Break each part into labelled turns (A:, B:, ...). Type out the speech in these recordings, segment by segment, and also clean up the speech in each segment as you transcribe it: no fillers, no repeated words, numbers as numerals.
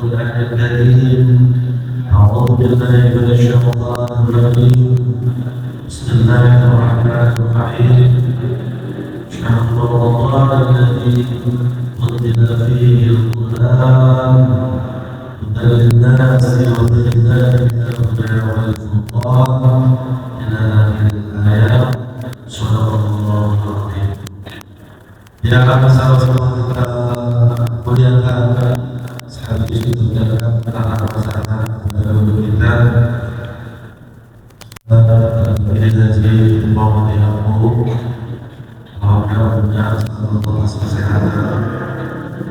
A: الله الكريم. أعوذ بالله من الشيطان الرجيم. بسم الله الرحمن الرحيم. شهر رمضان الذي أنزل فيه القرآن هدى للناس وبينات من الهدى والفرقان إلى آخر الآيات. صدق الله العظيم. Ya, sama-sama kita muliakan sekaligus itu menjalankan perang masyarakat untuk kita jadi mau dilakukan mudah-mudahan Allah kesehatan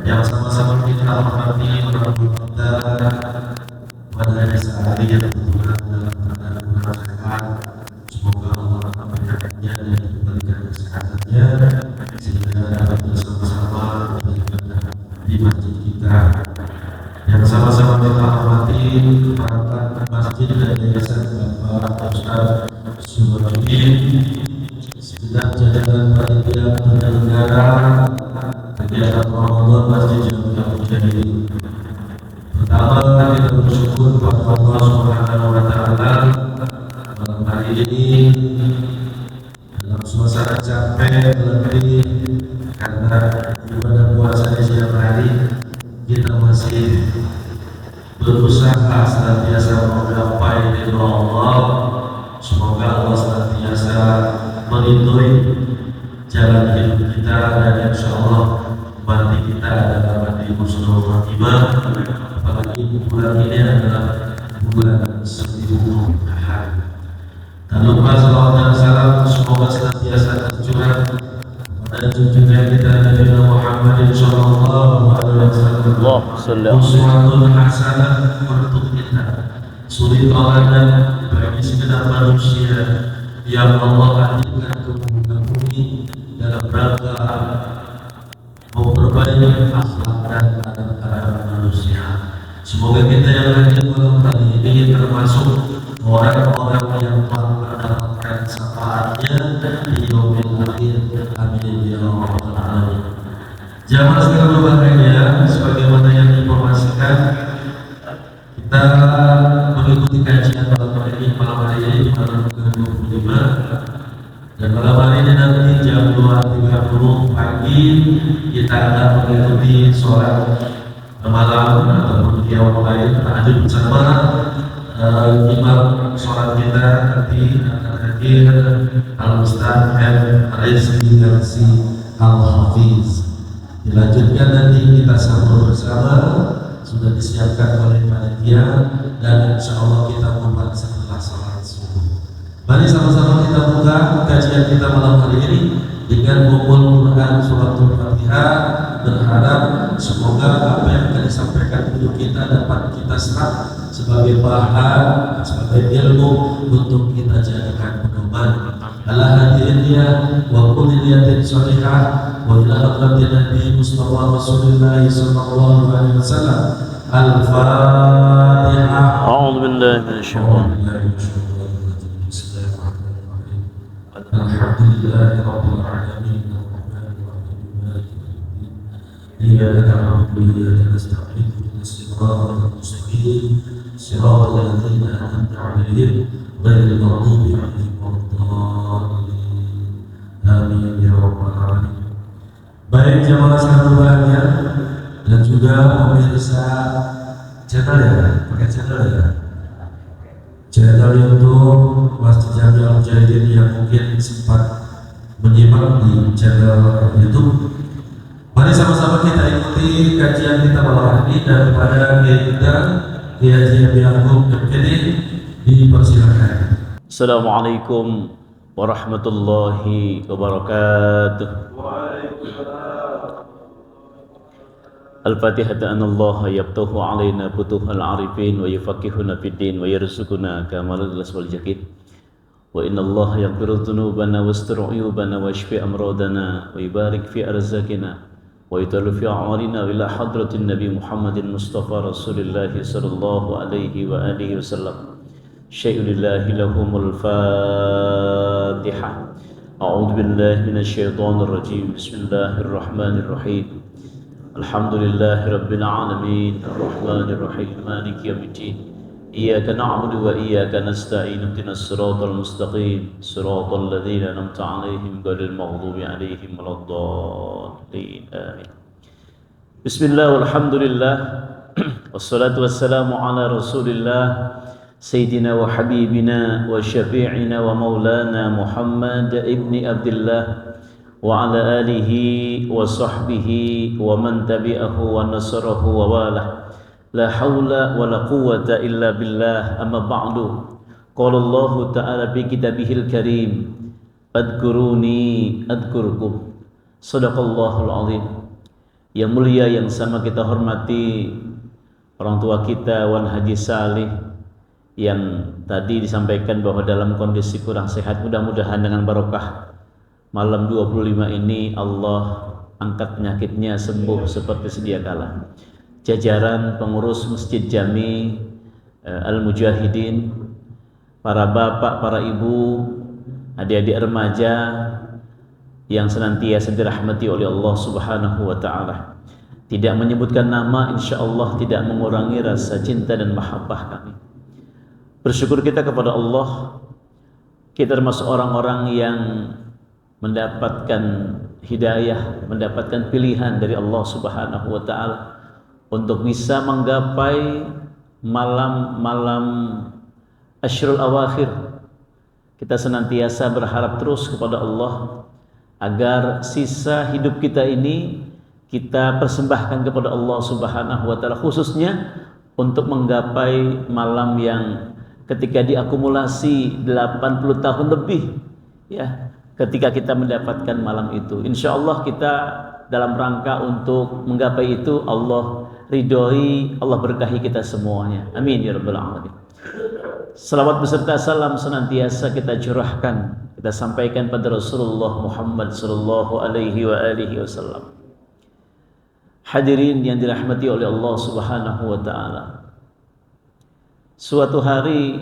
A: yang sama-sama kita hormati orang kita pada saat ini yang kebetulan dalam keadaan sehat. Semoga Allah akan memberikannya dan memberikan kesehatannya sehingga dapat bersama-sama di masjid kita. Yang sama-sama kita hormati perangkat masjid dan yayasan Bapak Ustaz Syukurudin, segenap jajaran panitia penyelenggara kegiatan Ramadan Masjid Jamiah Mujahidin. Pertama, kita bersyukur kepada Allah Subhanahu wa Ta'ala malam hari ini dalam suasana capek letih karena ibadah puasa di siang hari, kita masih berusaha senantiasa menggapai ridha Allah. Semoga Allah senantiasa melindungi jalan hidup kita dan insya Allah mati kita adalah mati husnul khatimah. Apalagi bulan ini adalah bulan 10 hari. Dan lupa salawat dan salam semoga senantiasa tercurah pada junjungan kita Nabi Muhammad sallallahu alaihi wasallam. Uswatun hasanah untuk kita, suri tauladan bagi segenap manusia yang Allah hadirkan ke muka bumi dalam rangka memperbaiki akhlak dan adab manusia. Semoga kita yang hadir malam hari ini termasuk orang-orang yang telah mendapatkan syafaatnya di yaumil akhir. Amin ya rabbal alamin. Jamaah sekalian berbahagia, sebagaimana yang diinformasikan, kita mengikuti kajian malam hari ini malam ke-25, dan malam hari ini nanti jam 2.30 pagi kita akan mengikuti sholat malam ataupun qiyamul lail tahajud bersama. Imam sholat kita nanti akan hadir Al-Ustaz M. Rizky Garsi Al-Hafiz. Dilanjutkan nanti kita sambut bersama, sudah disiapkan oleh panitia, dan insya Allah kita membuat setelah sholat subuh. Mari sama-sama kita buka kajian kita malam hari ini dengan membaca Quran suratul Fatihah. Berharap semoga apa yang akan disampaikan guru kita dapat kita serap sebagai bahan, sebagai ilmu untuk kita jadikan pedoman. Ala hadirinnya wa kulli niyatin shalihah wa ila hadratin Nabi Mustafa Rasulullah sallallahu alaihi wasallam. Al-Fatihah.
B: A'udzu billahi minasyaitonir
A: Alhamdulillahi rabbil alamin. إياك نعبد وإياك نستعين اهدنا الصراط المستقيم صراط الذين أنعمت عليهم غير المغضوب عليهم ولا الضالين. Amin ya rabbal alamin. Baik jamaah sekalian berbahagia dan juga pemirsa channel ya, pakai channel ya, channel YouTube Masjid Jamiah Mujahidin yang mungkin sempat menyimak di channel YouTube. Mari sama-sama kita ikuti kajian kita malam hari ini, dan kepada kita Kiai Haji Ya'qub MKD dipersilakan.
B: Assalamualaikum warahmatullahi wabarakatuh. Al-Fatihah. Anallah yaftahu alaina futuhal arifin wa yufaqihuna fid din wa yarzuquna kamalal wal yaqin. Wa inna Allah yaghfiru dhunubana wa yastur uyubana wa yashfi amradana wa yubarik fi arzaqina wa yudallu fi a'malina ila hadratin Nabi Muhammadin Mustafa Rasulullah sallallahu alaihi wa alihi wasallam. Syai'ulillahi lahumul Fatihah. A'udzu billahi minasy syaithanir rajim. Bismillahirrahmanirrahim. Alhamdulillahi Rabbil Alamin Ar-Rahmanir Rahim Maliki Yawmiddin Iyyaka na'budu wa iyyaka nasta'in ihdinas siratal mustaqim siratal ladzina an'amta 'alaihim ghairil maghdubi 'alaihim waladdallin amin. Bismillah walhamdulillah wassalatu wassalamu ala Rasulillah Sayyidina wa habibina wa syafi'ina wa maulana Muhammad ibni Abdullah wa ala alihi wa sahbihi wa man tabi'ahu wa nasarahu wa walah. La hawla wa la quwwata illa billah. Amma ba'du. Qala Allah ta'ala bi kitabihil karim adkuruni adkurkum. Sadaqallahul azim. Yang mulia yang sama kita hormati orang tua kita Wan Haji Salih yang tadi disampaikan bahwa dalam kondisi kurang sehat, mudah-mudahan dengan barokah malam 25 ini Allah angkat penyakitnya, sembuh seperti sedia kala. Jajaran pengurus Masjid Jami Al-Mujahidin, para bapak, para ibu, adik-adik remaja yang senantiasa dirahmati oleh Allah Subhanahu wa taala. Tidak menyebutkan nama, insyaallah tidak mengurangi rasa cinta dan mahabbah kami. Bersyukur kita kepada Allah, kita termasuk orang-orang yang mendapatkan hidayah, mendapatkan pilihan dari Allah Subhanahu wa taala untuk bisa menggapai malam-malam Asyrul Awakhir. Kita senantiasa berharap terus kepada Allah agar sisa hidup kita ini kita persembahkan kepada Allah Subhanahu wa taala, khususnya untuk menggapai malam yang ketika diakumulasi 80 tahun lebih, ya, ketika kita mendapatkan malam itu. Insya Allah kita dalam rangka untuk menggapai itu, Allah ridhoi, Allah berkahi kita semuanya. Amin ya rabbal alamin. Salawat beserta salam senantiasa kita curahkan, kita sampaikan pada Rasulullah Muhammad sallallahu alaihi wa alihi wasallam. Hadirin yang dirahmati oleh Allah Subhanahu wa taala. Suatu hari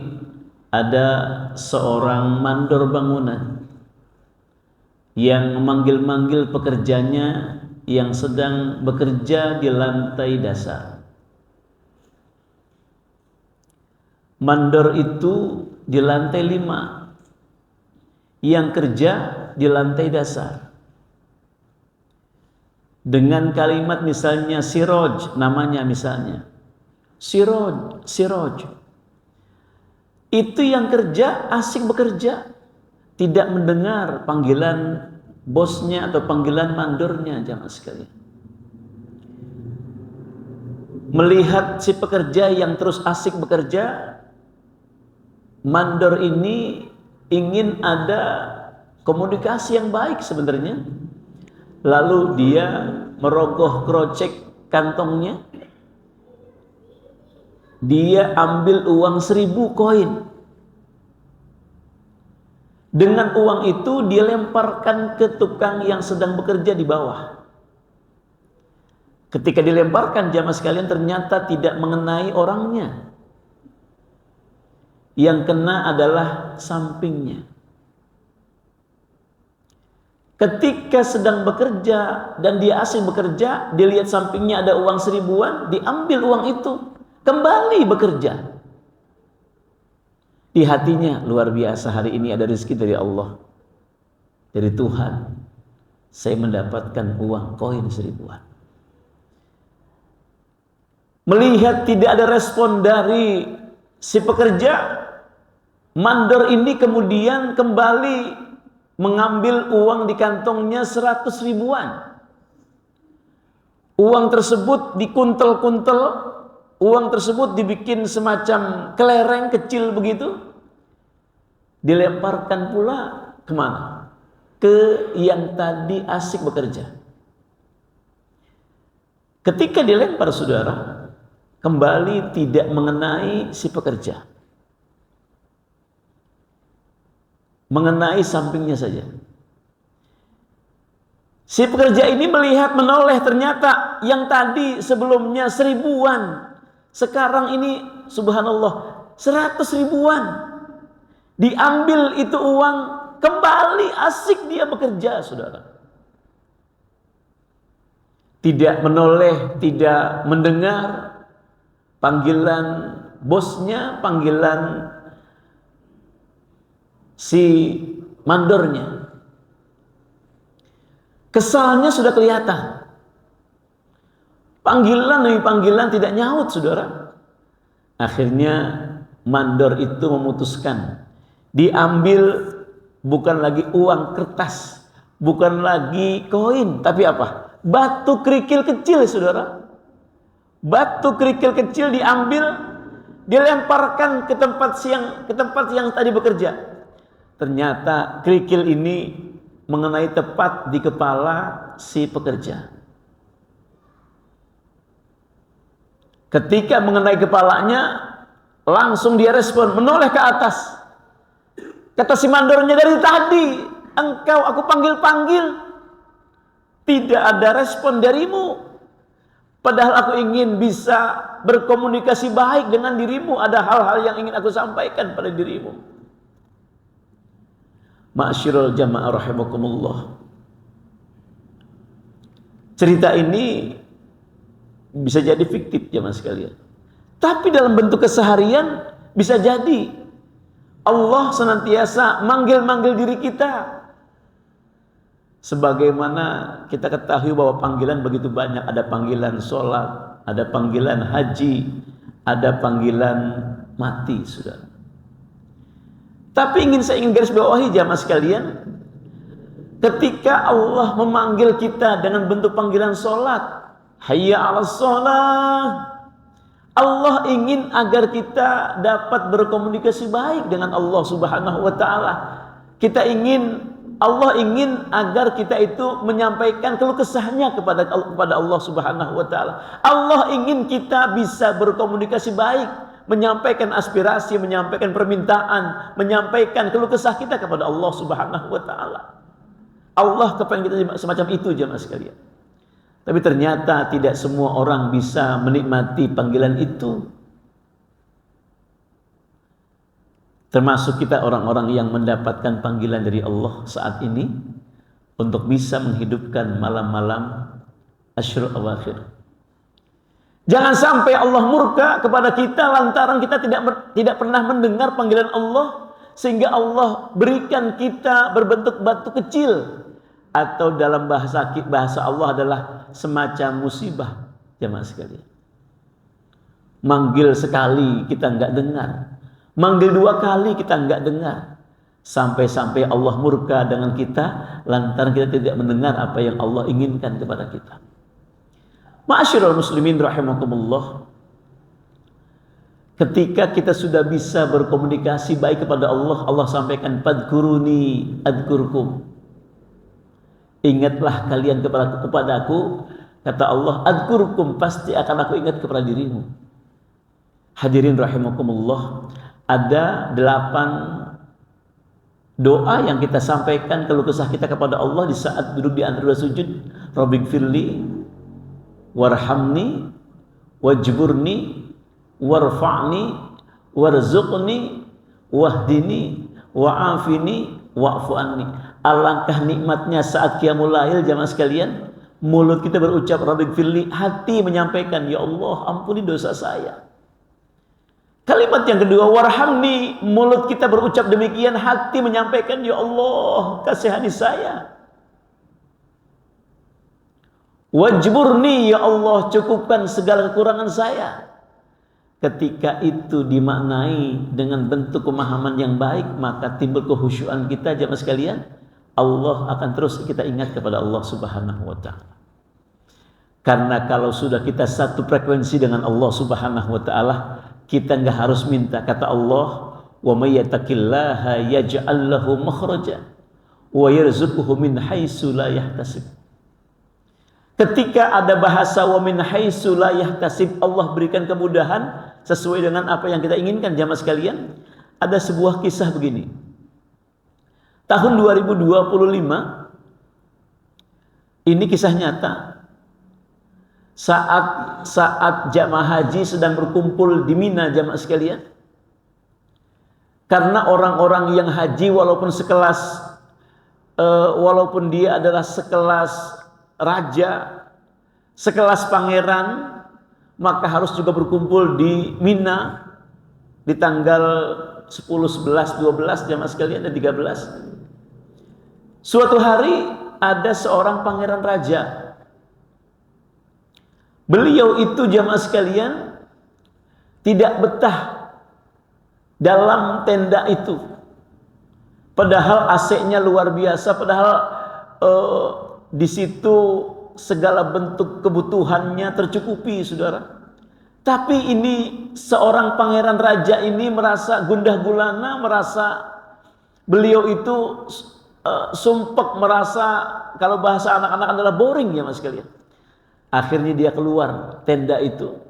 B: ada seorang mandor bangunan yang memanggil-manggil pekerjanya yang sedang bekerja di lantai dasar. Mandor itu di lantai 5, yang kerja di lantai dasar. Dengan kalimat misalnya siroj, namanya misalnya siroj. Itu yang kerja asik bekerja, tidak mendengar panggilan bosnya atau panggilan mandornya, jamaah sekalian. Melihat si pekerja yang terus asik bekerja, mandor ini ingin ada komunikasi yang baik sebenarnya. Lalu dia merogoh krocek kantongnya, dia ambil uang 1000 koin. Dengan uang itu dia lemparkan ke tukang yang sedang bekerja di bawah. Ketika dilemparkan, jamaah sekalian, ternyata tidak mengenai orangnya. Yang kena adalah sampingnya. Ketika sedang bekerja dan dia asing bekerja, dia lihat sampingnya ada uang 1000-an, diambil uang itu, kembali bekerja. Di hatinya, luar biasa, hari ini ada rezeki dari Allah, dari Tuhan. Saya mendapatkan uang koin 1000-an. Melihat tidak ada respon dari si pekerja, mandor ini kemudian kembali mengambil uang di kantongnya 100 ribuan. Uang tersebut dikuntel-kuntel, uang tersebut dibikin semacam kelereng kecil begitu, dilemparkan pula kemana? Ke yang tadi asik bekerja. Ketika dilempar, saudara, kembali tidak mengenai si pekerja, mengenai sampingnya saja. Si pekerja ini melihat menoleh, ternyata yang tadi sebelumnya 1000-an, sekarang ini subhanallah 100 ribuan. Diambil itu uang, kembali asik dia bekerja, saudara. tidak menoleh, tidak mendengar panggilan bosnya, panggilan si mandornya. Kesalnya sudah kelihatan. Panggilan demi panggilan tidak nyaut, saudara. Akhirnya mandor itu memutuskan diambil bukan lagi uang kertas, bukan lagi koin, tapi apa? Batu kerikil kecil, saudara. Batu kerikil kecil diambil, dilemparkan ke tempat yang tadi bekerja. Ternyata kerikil ini mengenai tepat di kepala si pekerja. Ketika mengenai kepalanya, langsung dia respon, menoleh ke atas. Kata si mandornya, dari tadi engkau aku panggil-panggil, tidak ada respon darimu. Padahal aku ingin bisa berkomunikasi baik dengan dirimu. Ada hal-hal yang ingin aku sampaikan pada dirimu. Ma'asyiral jamaah rahimakumullah. Cerita ini bisa jadi fiktif jamaah sekalian. Tapi dalam bentuk keseharian bisa jadi Allah senantiasa manggil-manggil diri kita. Sebagaimana kita ketahui bahwa panggilan begitu banyak. Ada panggilan sholat, ada panggilan haji, ada panggilan mati, saudara. Tapi saya ingin garis bawahi jamaah sekalian, ketika Allah memanggil kita dengan bentuk panggilan sholat, hayya 'alas sholah, Allah ingin agar kita dapat berkomunikasi baik dengan Allah Subhanahu wa taala. Allah ingin agar kita itu menyampaikan keluh kesahnya kepada Allah Subhanahu wa taala. Allah ingin kita bisa berkomunikasi baik, menyampaikan aspirasi, menyampaikan permintaan, menyampaikan keluh kesah kita kepada Allah Subhanahu wa taala. Allah kepengen kita semacam itu jemaah sekalian. Tapi ternyata tidak semua orang bisa menikmati panggilan itu. Termasuk kita orang-orang yang mendapatkan panggilan dari Allah saat ini untuk bisa menghidupkan malam-malam Asyrul Awakhir. Jangan sampai Allah murka kepada kita lantaran kita tidak pernah mendengar panggilan Allah, sehingga Allah berikan kita berbentuk batu kecil, atau dalam bahasa Allah adalah semacam musibah jemaah sekalian. Manggil sekali kita enggak dengar, manggil 2 kali kita enggak dengar, sampai-sampai Allah murka dengan kita lantaran kita tidak mendengar apa yang Allah inginkan kepada kita. Ma'asyiral muslimin rahimakumullah, ketika kita sudah bisa berkomunikasi baik kepada Allah, Allah sampaikan fadkuruni adkurkum. Ingatlah kalian kepadaku, kata Allah, adkurkum, pasti akan aku ingat kepada dirimu. Hadirin rahimakumullah, ada 8 doa yang kita sampaikan keluh kesah kita kepada Allah di saat duduk di antara sujud. Rabbighfirli warhamni wajburni warfa'ni warzuqni wahdini wa'afini wa'fu anni. Alangkah nikmatnya saat qiyamul lail jamaah sekalian, mulut kita berucap Rabbighfirli, hati menyampaikan ya Allah ampuni dosa saya. Kalimat yang kedua warhamni, mulut kita berucap demikian, hati menyampaikan ya Allah kasihani saya. Wajburni, ya Allah cukupkan segala kekurangan saya. Ketika itu dimaknai dengan bentuk pemahaman yang baik, maka timbul kehusyuan kita jemaah sekalian. Allah akan terus kita ingat kepada Allah Subhanahu wa taala. Karena kalau sudah kita satu frekuensi dengan Allah Subhanahu wa taala, kita enggak harus minta. Kata Allah, "Wa may yattaqillaha yaj'al lahu makhraja wa yarzuquhu min haitsu la yahtasib." Ketika ada bahasa wa min haitsu la yahtasib, Allah berikan kemudahan sesuai dengan apa yang kita inginkan jamaah sekalian. Ada sebuah kisah begini. Tahun 2025, ini kisah nyata. Saat jamaah haji sedang berkumpul di Mina jamaah sekalian. Karena orang-orang yang haji walaupun dia adalah sekelas raja, sekelas pangeran, maka harus juga berkumpul di Mina di tanggal 10, 11, 12 jamaah sekalian, dan 13. Suatu hari ada seorang pangeran raja. Beliau itu jamaah sekalian tidak betah dalam tenda itu. Padahal AC-nya luar biasa, padahal di situ segala bentuk kebutuhannya tercukupi, saudara. Tapi ini seorang pangeran raja ini merasa gundah gulana, merasa beliau itu sumpek, merasa kalau bahasa anak-anak adalah boring ya mas sekalian. Akhirnya dia keluar tenda itu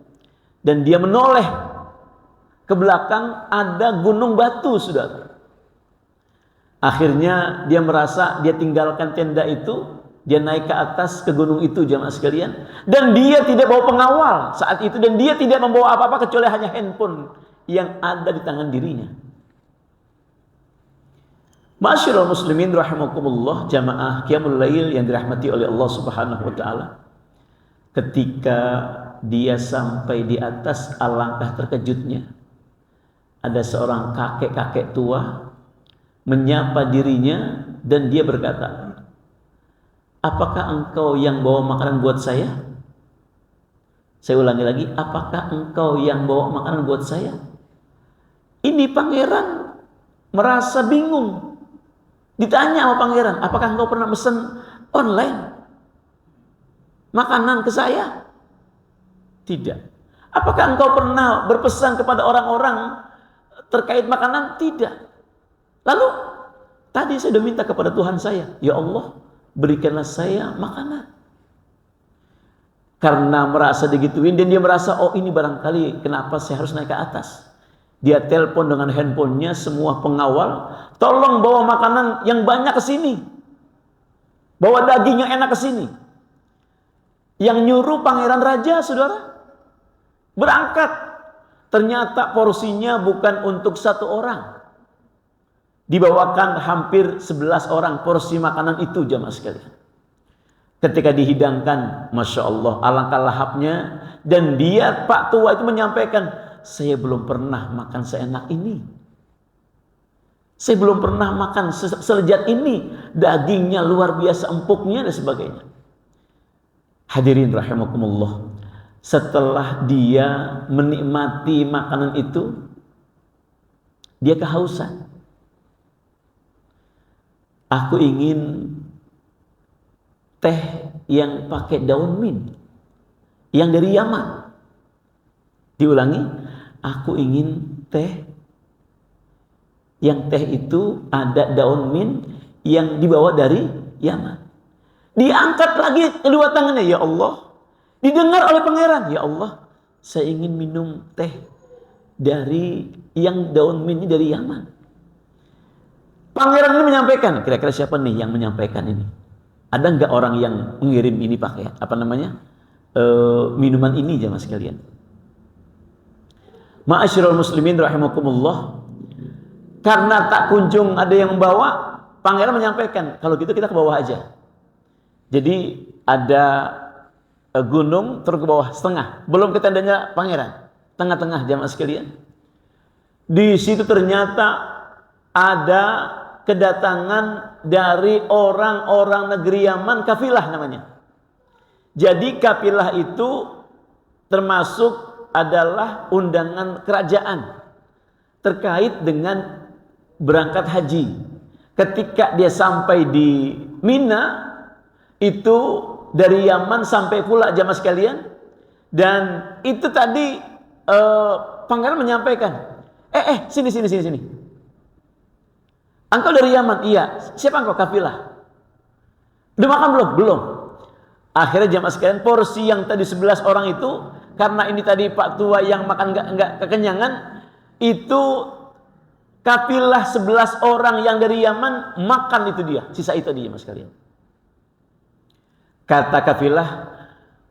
B: dan dia menoleh ke belakang, ada gunung batu, saudara. Akhirnya dia merasa dia tinggalkan tenda itu. Dia naik ke atas ke gunung itu jamaah sekalian, dan dia tidak bawa pengawal saat itu, dan dia tidak membawa apa-apa kecuali hanya handphone yang ada di tangan dirinya. Ma'asyiral muslimin rahimakumullah, jamaah qiyamul lail yang dirahmati oleh Allah Subhanahu wa taala. Ketika dia sampai di atas, alangkah terkejutnya. Ada seorang kakek-kakek tua menyapa dirinya dan dia berkata, "Apakah engkau yang bawa makanan buat saya?" Saya ulangi lagi, apakah engkau yang bawa makanan buat saya? Ini pangeran merasa bingung. Ditanya sama pangeran, apakah engkau pernah mesen online makanan ke saya? Tidak. Apakah engkau pernah berpesan kepada orang-orang terkait makanan? Tidak. Lalu, tadi saya sudah minta kepada Tuhan saya, ya Allah, berikanlah saya makanan. Karena merasa digituin dan dia merasa, oh ini barangkali kenapa saya harus naik ke atas. Dia telepon dengan handphonenya semua pengawal, tolong bawa makanan yang banyak ke sini. Bawa daging yang enak ke sini. Yang nyuruh pangeran raja, saudara. Berangkat. Ternyata porsinya bukan untuk satu orang. Dibawakan hampir 11 orang porsi makanan itu jamaah sekalian. Ketika dihidangkan, Masya Allah, alangkah lahapnya. Dan dia, Pak Tua itu menyampaikan, saya belum pernah makan seenak ini. Saya belum pernah makan selezat ini. Dagingnya luar biasa, empuknya dan sebagainya. Hadirin rahimakumullah. Setelah dia menikmati makanan itu, dia kehausan. Aku ingin teh yang pakai daun mint yang dari Yaman. Diulangi, aku ingin teh yang teh itu ada daun mint yang dibawa dari Yaman. Diangkat lagi kedua tangannya, ya Allah. Didengar oleh pangeran, ya Allah, saya ingin minum teh dari yang daun mint dari Yaman. Pangeran ini menyampaikan, kira-kira siapa nih yang menyampaikan ini? Ada nggak orang yang mengirim ini pakai minuman ini jamaah sekalian? Ma'asyiral muslimin rahimakumullah. Karena tak kunjung ada yang membawa, pangeran menyampaikan, kalau gitu kita ke bawah aja. Jadi ada gunung terus ke bawah setengah, belum ke tendanya pangeran, tengah-tengah jamaah sekalian. Di situ ternyata ada kedatangan dari orang-orang negeri Yaman, kafilah namanya. Jadi kafilah itu termasuk adalah undangan kerajaan terkait dengan berangkat haji. Ketika dia sampai di Mina, itu dari Yaman sampai pula jamaah sekalian. Dan itu tadi pangeran menyampaikan, sini. Engkau dari Yaman? Iya. Siapa engkau? Kafilah. Udah makan belum? Belum. Akhirnya jamaah sekalian, porsi yang tadi 11 orang itu, karena ini tadi Pak Tua yang makan enggak kekenyangan, itu kafilah 11 orang yang dari Yaman makan itu dia, sisa itu dia jamaah sekalian. Kata kafilah,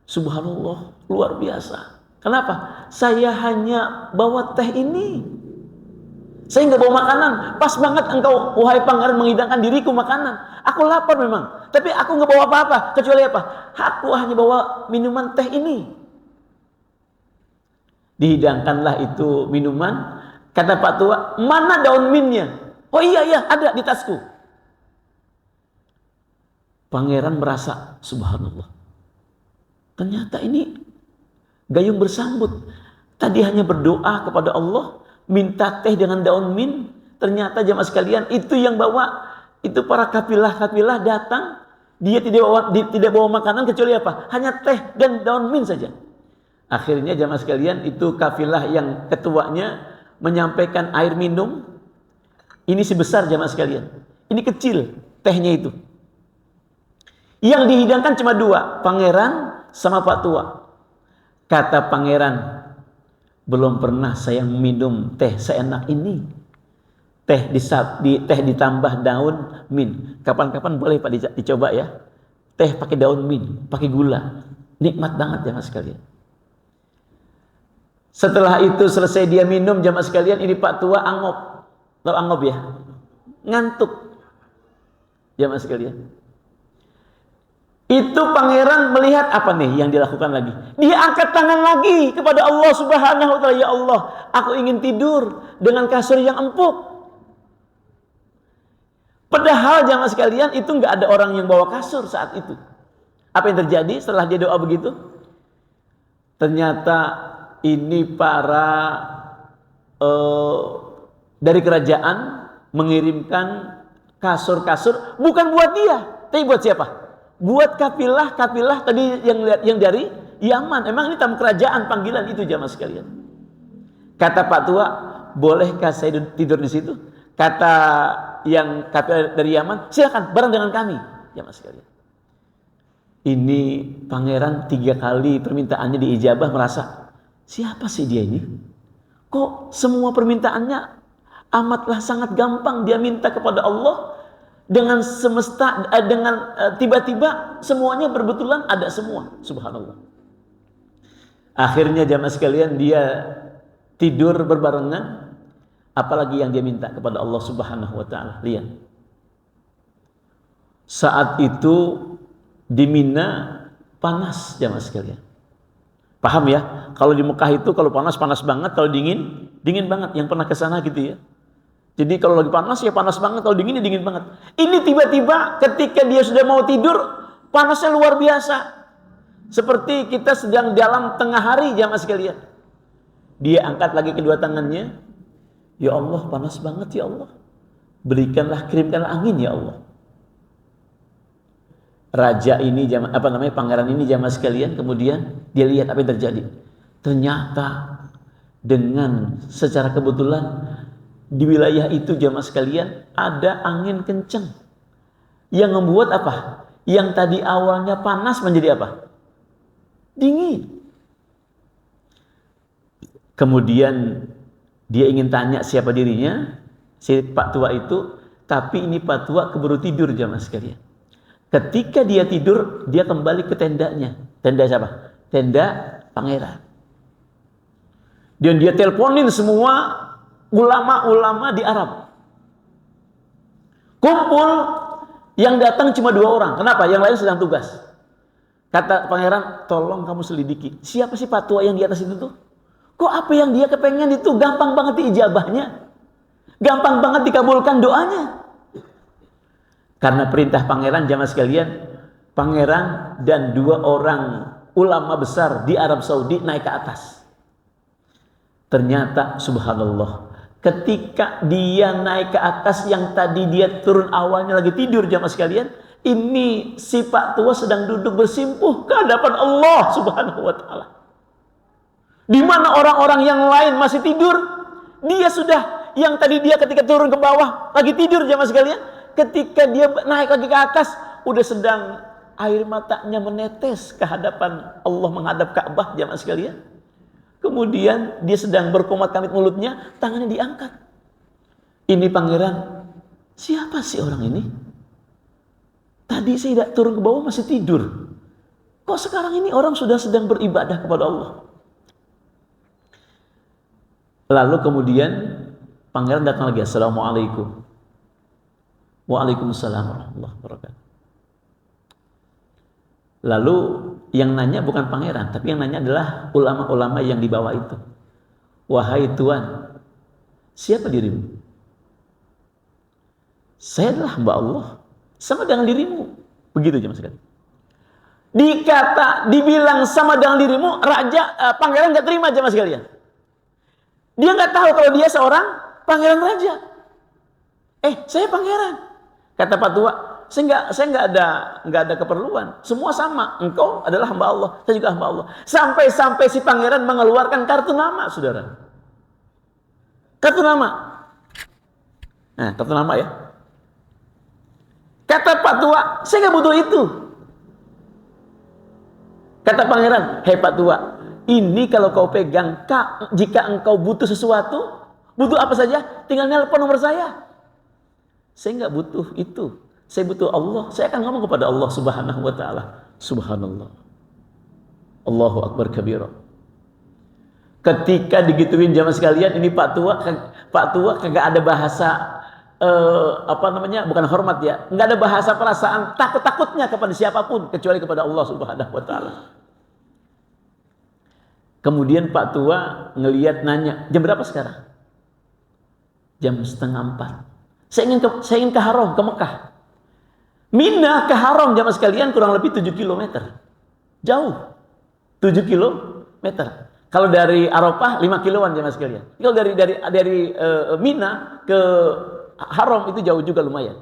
B: subhanallah, luar biasa. Kenapa? Saya hanya bawa teh ini. Saya nggak bawa makanan. Pas banget engkau, wahai pangeran, menghidangkan diriku makanan. Aku lapar memang, tapi aku nggak bawa apa-apa. Kecuali apa? Aku hanya bawa minuman teh ini. Dihidangkanlah itu minuman. Kata Pak Tua, mana daun mintnya? Oh iya, ada di tasku. Pangeran merasa, subhanallah. Ternyata ini gayung bersambut. Tadi hanya berdoa kepada Allah, minta teh dengan daun mint. Ternyata jamaah sekalian, itu yang bawa, itu para kafilah-kafilah datang. Dia tidak bawa makanan kecuali apa? Hanya teh dan daun mint saja. Akhirnya jamaah sekalian, itu kafilah yang ketuanya menyampaikan air minum. Ini sebesar jamaah sekalian. Ini kecil tehnya itu. Yang dihidangkan cuma 2, pangeran sama Pak Tua. Kata pangeran, belum pernah saya minum teh seenak ini. Teh ditambah daun mint. Kapan-kapan boleh Pak dicoba ya. Teh pakai daun mint, pakai gula. Nikmat banget jamaah sekalian. Setelah itu selesai dia minum jamaah sekalian, ini Pak Tua angop. Tahu angop ya? Ngantuk. Jamaah sekalian. Itu pangeran melihat apa nih yang dilakukan lagi? Dia angkat tangan lagi kepada Allah Subhanahu wa taala, ya Allah, aku ingin tidur dengan kasur yang empuk. Padahal jamaah sekalian itu nggak ada orang yang bawa kasur saat itu. Apa yang terjadi setelah dia doa begitu? Ternyata ini para dari kerajaan mengirimkan kasur-kasur bukan buat dia, tapi buat siapa? Buat kafilah tadi yang dari Yaman. Emang ini tamu kerajaan, panggilan itu jamaah sekalian. Kata Pak Tua, bolehkah saya tidur di situ? Kata yang kafilah dari Yaman, silakan bareng dengan kami, jamaah sekalian. Ini pangeran 3 kali permintaannya diijabah, merasa siapa sih dia ini? Kok semua permintaannya amatlah sangat gampang dia minta kepada Allah. Dengan semesta, dengan tiba-tiba semuanya berbetulan ada semua, subhanallah. Akhirnya jamaah sekalian dia tidur berbarengan, apalagi yang dia minta kepada Allah Subhanahu wa taala. Lihat. Saat itu di Mina panas jamaah sekalian. Paham ya? Kalau di Mekah itu kalau panas banget, kalau dingin banget. Yang pernah ke sana gitu ya. Jadi kalau lagi panas ya panas banget, kalau dingin ya dingin banget. Ini tiba-tiba ketika dia sudah mau tidur, panasnya luar biasa. Seperti kita sedang dalam tengah hari jamaah sekalian. Dia angkat lagi kedua tangannya. Ya Allah, panas banget ya Allah. Kirimkanlah angin ya Allah. Raja ini pangeran ini jamaah sekalian, kemudian dia lihat apa yang terjadi. Ternyata dengan secara kebetulan di wilayah itu jamaah sekalian ada angin kencang yang membuat apa? Yang tadi awalnya panas menjadi apa? Dingin. Kemudian dia ingin tanya siapa dirinya, si Pak Tua itu, tapi ini Pak Tua keburu tidur jamaah sekalian. Ketika dia tidur, dia kembali ke tendanya. Tenda siapa? Tenda pangeran. Dan dia teleponin semua ulama-ulama di Arab. Kumpul, yang datang cuma 2 orang. Kenapa? Yang lain sedang tugas. Kata pangeran, tolong kamu selidiki. Siapa sih Pak Tua yang di atas itu tuh? Kok apa yang dia kepengen itu gampang banget diijabahnya? Gampang banget dikabulkan doanya. Karena perintah pangeran jamaah sekalian, pangeran dan 2 orang ulama besar di Arab Saudi naik ke atas. Ternyata subhanallah, ketika dia naik ke atas yang tadi dia turun awalnya lagi tidur jamaah sekalian, ini si Pak Tua sedang duduk bersimpuh ke hadapan Allah Subhanahu wa taala. Di mana orang-orang yang lain masih tidur, dia sudah yang tadi dia ketika turun ke bawah lagi tidur jamaah sekalian, ketika dia naik lagi ke atas udah sedang air matanya menetes ke hadapan Allah menghadap Ka'bah jamaah sekalian. Kemudian dia sedang berkomat-kamit mulutnya, tangannya diangkat. Ini pangeran, siapa sih orang ini? Tadi saya tidak turun ke bawah masih tidur. Kok sekarang ini orang sudah sedang beribadah kepada Allah? Lalu kemudian Pangeran datang lagi, assalamualaikum. Waalaikumsalam warahmatullahi wabarakatuh. Lalu yang nanya bukan pangeran, tapi yang nanya adalah ulama-ulama yang di bawah itu. Wahai Tuan, siapa dirimu? Saya adalah hamba Allah, sama dengan dirimu. Begitu jemaah sekalian. Dibilang sama dengan dirimu, pangeran nggak terima jemaah sekalian. Dia nggak tahu kalau dia seorang pangeran raja. Saya pangeran. Kata Pak Tua, saya nggak ada keperluan. Semua sama. Engkau adalah hamba Allah, saya juga hamba Allah. Sampai si pangeran mengeluarkan kartu nama, saudara. Kartu nama. Nah, kartu nama ya. Kata Pak Tua, saya nggak butuh itu. Kata pangeran, hei Pak Tua, ini kalau kau pegang, jika engkau butuh sesuatu, butuh apa saja, tinggal nelpon nomor saya. Saya nggak butuh itu. Saya butuh Allah. Saya akan ngomong kepada Allah Subhanahu wa ta'ala. Subhanallah. Allahu Akbar kabira. Ketika digituin jamaah sekalian, ini Pak Tua kagak ada bahasa bukan hormat ya. Nggak ada bahasa perasaan takutnya kepada siapapun kecuali kepada Allah Subhanahu wa ta'ala. Kemudian Pak Tua ngelihat nanya, jam berapa sekarang? Jam 3:30. Saya ingin ke Haram, ke Mekah. Mina ke Haram jamaah sekalian kurang lebih 7 km. Jauh. 7 km. Kalau dari Arafah 5 kiloan jamaah sekalian. Kalau dari Mina ke Haram itu jauh juga lumayan.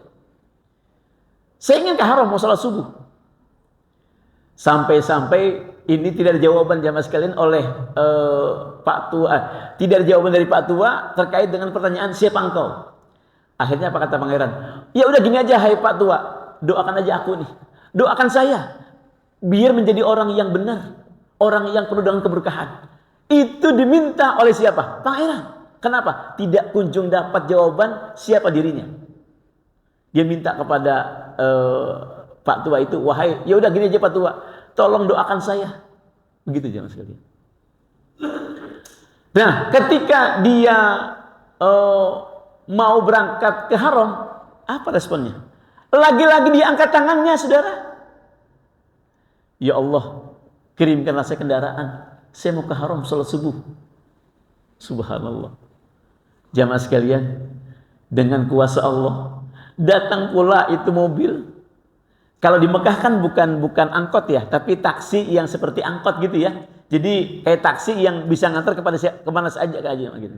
B: Saya ingin ke Haram mau salat subuh. Sampai ini tidak ada jawaban jamaah sekalian oleh Pak Tua. Tidak ada jawaban dari Pak Tua terkait dengan pertanyaan siapa engkau. Akhirnya apa kata pangeran? Ya udah gini aja, hai Pak Tua, doakan aja aku nih, doakan saya, biar menjadi orang yang benar, orang yang penuh dengan keberkahan. Itu diminta oleh siapa? Pangeran. Kenapa? Tidak kunjung dapat jawaban siapa dirinya. Dia minta kepada Pak Tua itu, wahai, ya udah gini aja Pak Tua, tolong doakan saya. Begitu jemaah sekalian. Nah, ketika dia mau berangkat ke Haram, apa responnya? Lagi-lagi dia angkat tangannya, saudara. Ya Allah, kirimkanlah saya kendaraan. Saya mau ke Haram salat subuh. Subhanallah. Jamaah sekalian, dengan kuasa Allah, datang pula itu mobil. Kalau di Mekah kan bukan angkot ya, tapi taksi yang seperti angkot gitu ya. Jadi kayak taksi yang bisa ngantar kemana saja gitu.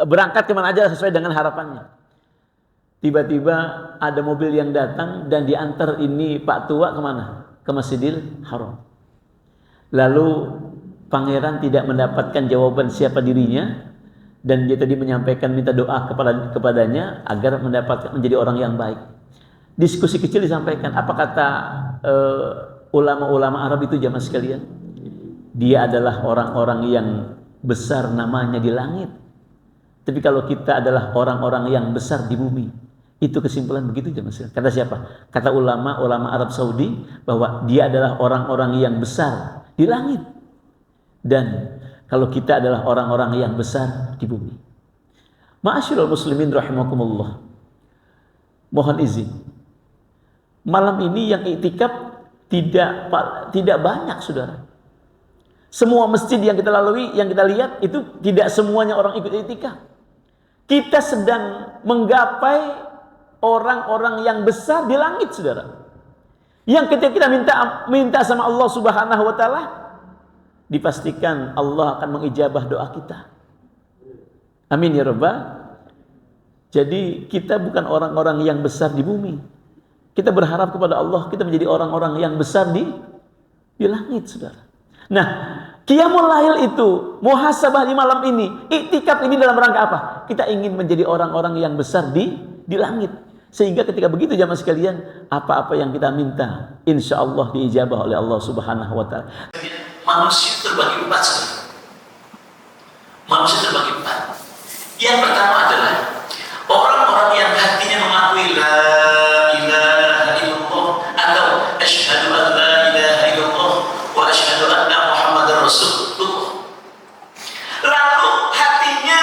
B: Berangkat kemana aja sesuai dengan harapannya. Tiba-tiba ada mobil yang datang dan diantar ini Pak Tua kemana? Ke Masjidil Haram. Lalu pangeran tidak mendapatkan jawaban siapa dirinya dan dia tadi menyampaikan minta doa kepadanya agar menjadi orang yang baik. Diskusi kecil disampaikan. Apa kata ulama-ulama Arab itu jamaah sekalian? Dia adalah orang-orang yang besar namanya di langit. Tapi kalau kita adalah orang-orang yang besar di bumi, itu kesimpulan begitu jemaah sekalian. Kata siapa? Kata ulama Arab Saudi bahwa dia adalah orang-orang yang besar di langit. Dan kalau kita adalah orang-orang yang besar di bumi. Ma'asyiral muslimin rahimakumullah. Mohon izin. Malam ini yang iktikaf tidak banyak, saudara. Semua masjid yang kita lalui, yang kita lihat itu tidak semuanya orang ikut iktikaf. Kita sedang menggapai orang-orang yang besar di langit, saudara. Yang ketika kita minta sama Allah Subhanahu wa taala, dipastikan Allah akan mengijabah doa kita. Amin ya rabbal. Jadi kita bukan orang-orang yang besar di bumi. Kita berharap kepada Allah kita menjadi orang-orang yang besar di langit, saudara. Nah, Qiyamul Lail itu, muhasabah di malam ini, iktikaf ini dalam rangka apa? Kita ingin menjadi orang-orang yang besar di langit. Sehingga ketika begitu jamaah sekalian, apa-apa yang kita minta, insya Allah diijabah oleh Allah Subhanahu wa ta'ala.
C: Manusia terbagi 4 saudara. Manusia terbagi 4. Yang pertama adalah orang-orang yang hatinya mengakui la ilaha illallah atau asyhadu an la ilaha illallah wa asyhadu anna Muhammadar Rasulullah. Lalu hatinya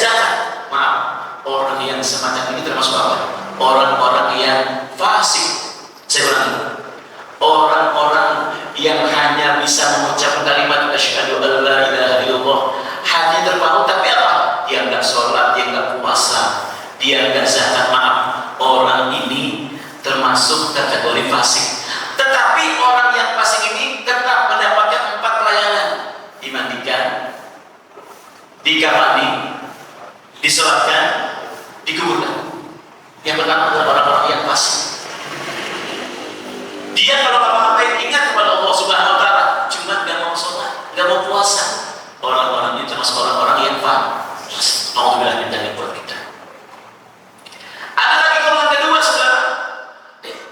C: zakat. Maaf, orang yang semacam ini termasuk apa? Orang-orang yang fasik. Saya ulangi, orang-orang yang hanya bisa mengucapkan kalimat asyhadu an la ilaha illallah, hanya terpaut, tapi apa? Dia nggak sholat, dia nggak puasa, dia nggak zakat. Maaf, orang ini termasuk kategori fasik. Tetapi orang yang fasik ini tetap mendapatkan 4 pelayanan: dimandikan, dikafani, disolatkan, dikuburkan. Yang pertama adalah orang-orang yang fasik. Dia kalau ngapa-ngapain ingat kepada Allah Subhanahu wa taala, cuma nggak mau sholat, nggak mau puasa. Orang-orang itu termasuk orang-orang yang fasik. Alhamdulillah kita buat kita. Ada lagi golongan kedua, saudara.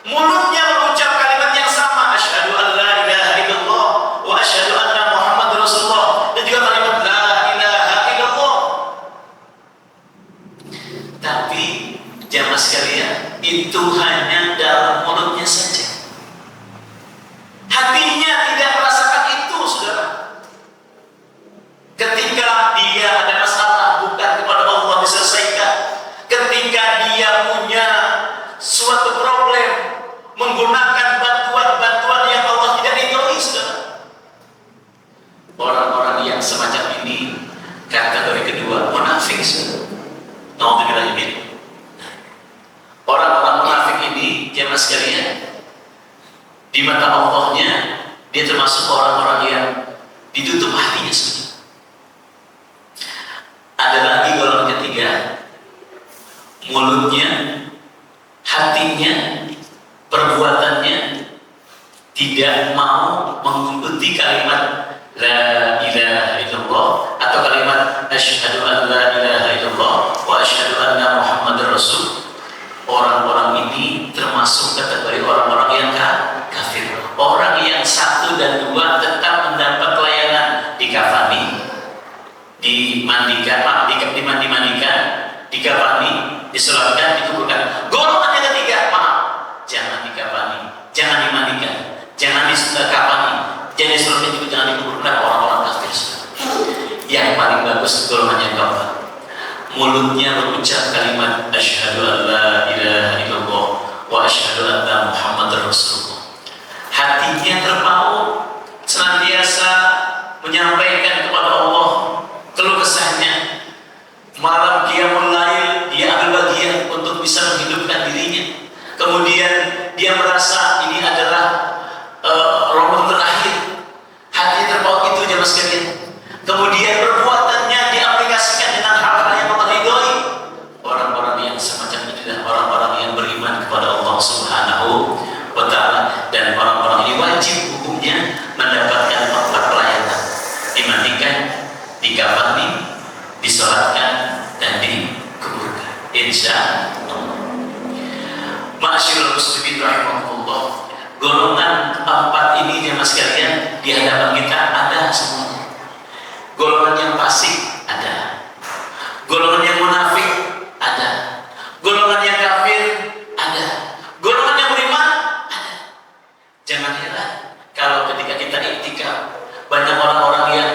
C: Mulutnya mengucap kalimat yang sama, asyhadu an la ilaha illallah wa asyhadu anna Muhammadar Rasulullah, dan juga kalimat la ilaha illallah. Tapi jamaah sekalian, itu hanya dalam mulutnya saja. Hatinya tidak merasakan itu, saudara. Ketika dia ada masalah, bukan kepada Allah diselesaikan. Ketika dia punya suatu problem, menggunakan bantuan-bantuan yang Allah tidak ridhoi, saudara. Orang-orang yang semacam ini kategori kedua, munafik, saudara. Nauzubillah min. Orang-orang munafik ini, jemaah sekalian, di mata Allahnya dia termasuk orang-orang yang ditutup hatinya sendiri. Ada lagi golongan ketiga, mulutnya, hatinya, perbuatannya tidak mau mengikuti kalimat la ilaha illallah atau kalimat asyhadu an la ilaha illallah wa asyhadu anna Muhammadar Rasul. Orang-orang ini termasuk kategori orang-orang yang kafir. Orang yang 1 dan 2 tetap mendapat pelayanan, dikafani, dimandikan, dikafani, disolatkan, dikuburkan. Golongan yang ketiga, maaf, jangan dikafani, jangan dimandikan, jangan dikafani, jangan disolatkan, juga jangan dikuburkan. Orang-orang kafir. Yang paling bagus golongan yang keempat, mulutnya mengucap kalimat asyhadu an la ilaha illallah wa asyhadu anna Muhammadar Rasulullah. Hatinya terpaut, senantiasa menyampaikan kepada Allah keluh kesahnya. Malam qiyamul lail dia ambil bagian untuk bisa menghidupkan dirinya. Kemudian dia merasa ini adalah Ramadan terakhir. Hatinya terpaut itu, jemaah sekalian. Kemudian perbuatannya diaplikasikan dengan hal-hal yang Allah ridhoi. Orang-orang yang semacam ini adalah orang-orang yang beriman kepada Allah Subhanahu wa taala, dan orang-orang ini wajib hukumnya mendapatkan 4 pelayanan: dimandikan, dikafani, disolatkan, dan dikuburkan. Insyaallah. Ma'asyiral muslimin rahimakumullah. Golongan 4 ini, jemaah sekalian, di hadapan kita ada semuanya. Golongan yang fasik ada, golongan yang munafik ada, golongan yang kafir ada, golongan yang beriman ada. Jangan heran kalau ketika kita iktikaf, banyak orang-orang yang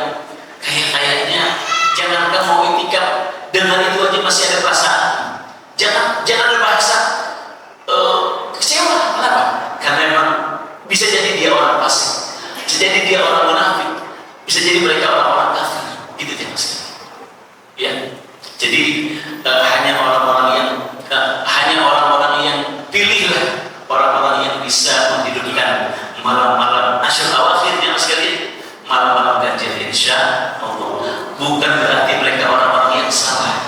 C: kayaknya jangankan mau iktikaf, dengan itu aja masih ada perasaan. Jangan ada bahasa kecewa. Kenapa? Karena memang bisa jadi dia orang fasik, bisa jadi dia orang munafik, bisa jadi mereka orang-orang kafir. Itu dia maksudnya. Ya. Jadi hanya orang-orang yang pilihlah orang-orang yang bisa menghidupkan malam-malam Asyur Awakhirnya sekalian, malam-malam ganjil insyaallah. Bukan berarti mereka orang-orang yang salah.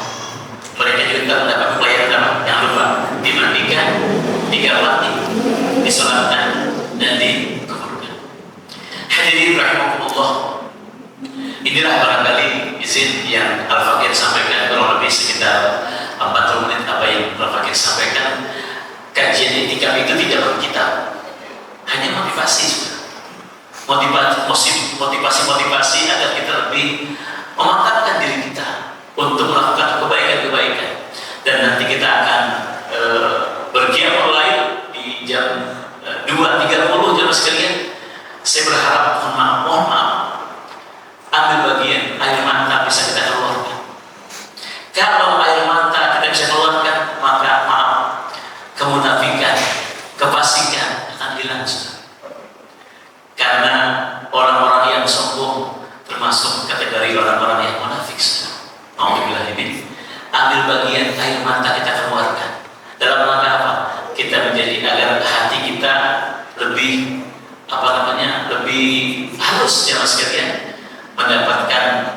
C: Mereka juga mendapat pelayanan yang lupa, dimandikan, dikafani, disolatkan, dan dikuburkan. Hadirin rahimakumullah. Inilah barangkali izin yang Al-Fakir sampaikan, kurang lebih sekitar 40 menit apa yang Al-Fakir sampaikan. Kajian itikaf itu tidak berkitab, hanya motivasi, motivasi agar kita lebih memantapkan diri kita untuk melakukan kebaikan-kebaikan. Dan nanti kita akan berqiyamul lail di jam 2.30, jemaah sekalian. Saya berharap, mohon maaf, ambil bagian air mata bisa kita keluarkan. Kalau air mata kita bisa keluarkan, maka maaf, kemunafikan, kefasikan akan hilang. Karena orang-orang yang sombong termasuk kategori orang-orang yang munafik. Alhamdulillah ini ambil bagian air mata kita keluarkan. Dalam rangka apa? Kita menjadi agar hati kita lebih lebih halus ya mas sekalian, mendapatkan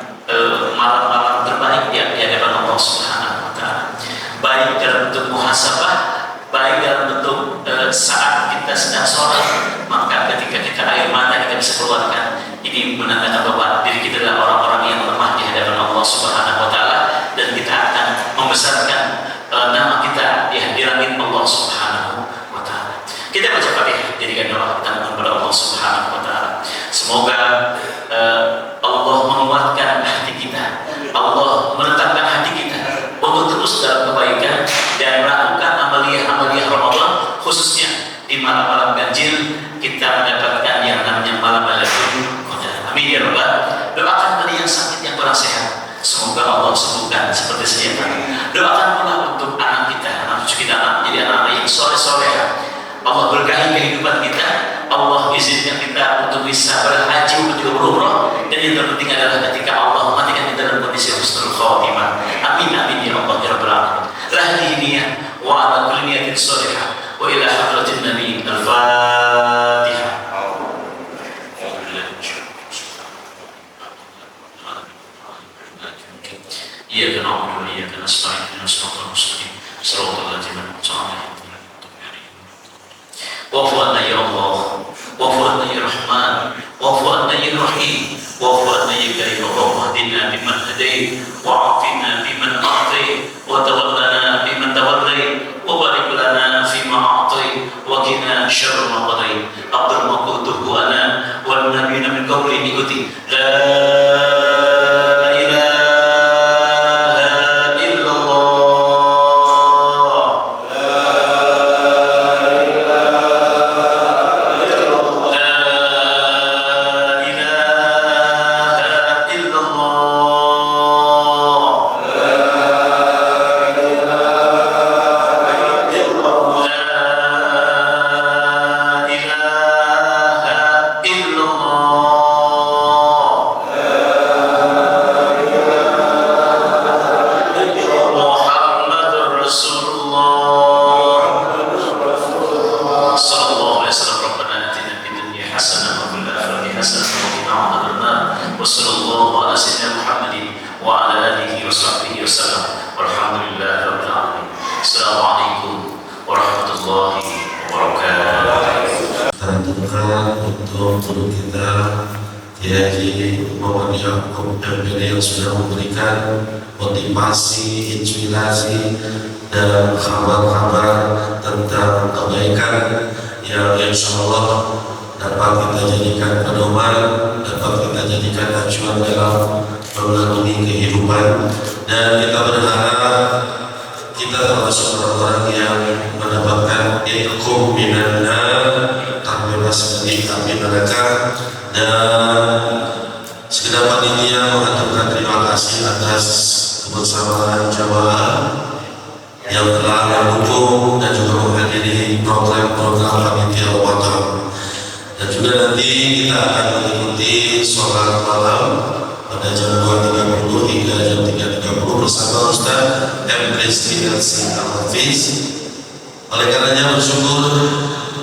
C: malam-malam terbaik di hadapan Allah Subhanahu wa taala. Baik dalam bentuk muhasabah, baik dalam bentuk saat kita sedang sholat, maka ketika kita air mata kita bisa keluarkan, ini menandakan bahwa diri kita adalah orang-orang yang lemah di hadapan Allah Subhanahu wa taala, dan kita akan membesarkan nama kita di hadirat Allah Subhanahu wa taala. Kita baca Fatihah, jadikan doa kita kepada Allah Subhanahu wa taala. Semoga Allah menguatkan hati kita, Allah menetapkan hati kita untuk terus dalam kebaikan dan melakukan amaliyah Ramadan, khususnya di malam-malam ganjil kita mendapatkan yang namanya malam Lailatul Qadar. Amin ya rabbal. Doakan tadi yang sakit, yang kurang sehat, semoga Allah sembuhkan seperti sedia kala. Doakan pula untuk anak kita, anak cucu kita, jadi anak-anak yang soleh-soleh. Allah berkahi kehidupan kita, Allah izinkan kita untuk bisa berhaji, untuk juga berumrah, dan yang terpenting adalah ketika Allah matikan kita dalam kondisi husnul khatimah. Amin amin ya Allah ya rabbal alamin. Rahdi niyah wa ala kulli niyatin shalihah wa ila hadratin nabi al-Fatihah. Iyyaka na'budu wa iyyaka nasta'in ihdinas siratal mustaqim siratal ladzina an'amta 'alaihim. واعف عنا يا الله، واعف عنا يا رحمن، واعف عنا يا رحيم، واعف عنا يا كريم. اللهم اهدنا بمن هديت، وعافنا بمن اعطيت، وتولنا بمن توليت، وبارك لنا فيما اعطيت، وقنا شر ما قضيت. افضل ما قلته انا والنبيين من قبلي بقولي لا
A: untuk kita Kiai Muhammad Yaakob MPD yang sudah memberikan motivasi, inspirasi dan kabar-kabar tentang kebaikan yang insya Allah dapat kita jadikan pedoman, dapat kita jadikan acuan dalam melalui kehidupan, dan kita berharap kita termasuk orang-orang yang mendapatkan itqum minan nar, terbebas dari api neraka. Dan segenap panitia mengaturkan terima kasih atas kebersamaan jamaah yang telah mendukung dan juga menghadiri program-program panitia Ramadan. Dan juga nanti kita akan mengikuti sholat malam pada jam 2.30 hingga jam 3.30 bersama Ustaz M. Rizky Al-Hafiz. Oleh karenanya bersyukur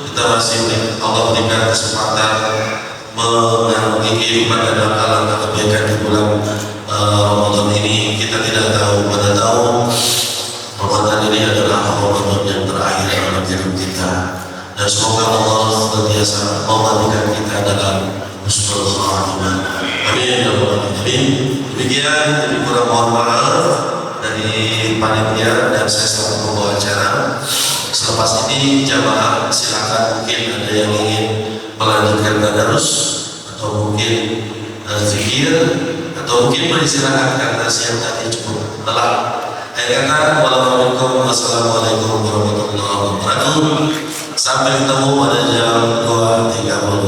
A: kita masih Allah berikan kesempatan mengalami kehidupan dan langkah-langkah kebaikan di bulan Ramadan ini. Kita tidak tahu, pada tahu Ramadan ini adalah Ramadan yang terakhir dalam hidup kita, dan semoga Allah senantiasa mematikan kita dalam husnul khatimah. Amin ya rabbal alamin. Demikian, jadi kurang mohon maaf dari panitia dan saya selaku pembawa acara. Selepas ini jamaah silakan, mungkin ada yang ingin melanjutkan tadarus atau mungkin zikir atau mungkin beristirahat karena siang tadi cukup lelah. Akhir kata, wassalamualaikum warahmatullahi wabarakatuh. Sampai ketemu pada jam 2.30.